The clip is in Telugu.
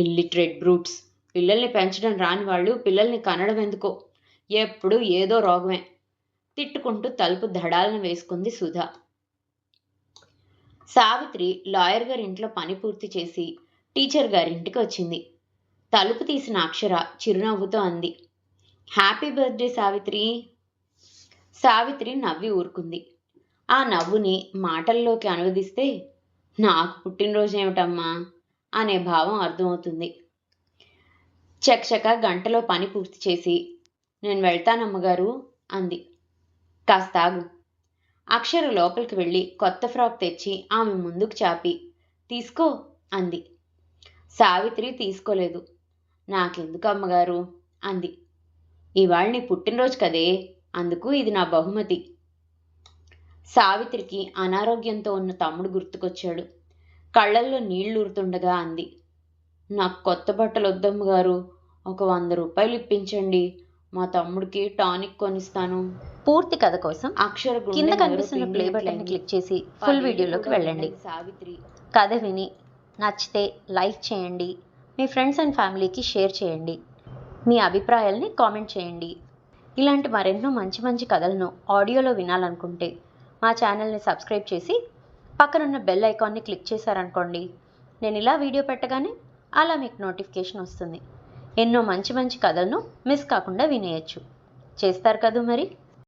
Illiterate brutes. పిల్లల్ని పెంచడం రాని వాళ్ళు పిల్లల్ని కనడం ఎందుకో? ఎప్పుడూ ఏదో రోగమే. తిట్టుకుంటూ తలుపు ధడాలను వేసుకుంది సుధ. సావిత్రి లాయర్ గారింట్లో పని పూర్తి చేసి టీచర్ గారింటికి వచ్చింది. తలుపు తీసిన అక్షర చిరునవ్వుతో అంది, హ్యాపీ బర్త్డే సావిత్రి. సావిత్రి నవ్వి ఊరుకుంది. ఆ నవ్వుని మాటల్లోకి అనువదిస్తే, నాకు పుట్టినరోజు ఏమిటమ్మా అనే భావం అర్థమవుతుంది. చకచక గంటలో పని పూర్తి చేసి, నేను వెళ్తానమ్మగారు అంది. కాస్త ఆగు. అక్షర లోపలికి వెళ్ళి కొత్త ఫ్రాక్ తెచ్చి ఆమె ముందుకు చాపి, తీసుకో అంది. సావిత్రి తీసుకోలేదు. నాకెందుకు అమ్మగారు అంది. ఇవాళ నీ పుట్టినరోజు కదే, అందుకు ఇది నా బహుమతి. సావిత్రికి అనారోగ్యంతో ఉన్న తమ్ముడు గుర్తుకొచ్చాడు. కళ్ళల్లో నీళ్లూరుతుండగా అంది, నాకు కొత్త బట్టలు వద్దమ్మగారు, ఒక 100 రూపాయలు ఇప్పించండి, మా తమ్ముడికి టానిక్ కొనిస్తాను. పూర్తి కథ కోసం అక్షర కింద కనిపిస్తున్న ప్లే బటన్ క్లిక్ చేసి ఫుల్ వీడియోలోకి వెళ్ళండి. సావిత్రి కథ విని నచ్చితే లైక్ చేయండి, మీ ఫ్రెండ్స్ అండ్ ఫ్యామిలీకి షేర్ చేయండి, మీ అభిప్రాయాల్ని కామెంట్ చేయండి. ఇలాంటి మరెన్నో మంచి మంచి కథలను ఆడియోలో వినాలనుకుంటే మా ఛానల్ని సబ్స్క్రైబ్ చేసి పక్కనున్న బెల్ ఐకాన్ని క్లిక్ చేశారనుకోండి, నేను ఇలా వీడియో పెట్టగానే అలా మీకు నోటిఫికేషన్ వస్తుంది. ఎన్నో మంచి మంచి కథలను మిస్ కాకుండా వినేయచ్చు. చేస్తారు కదూ మరి.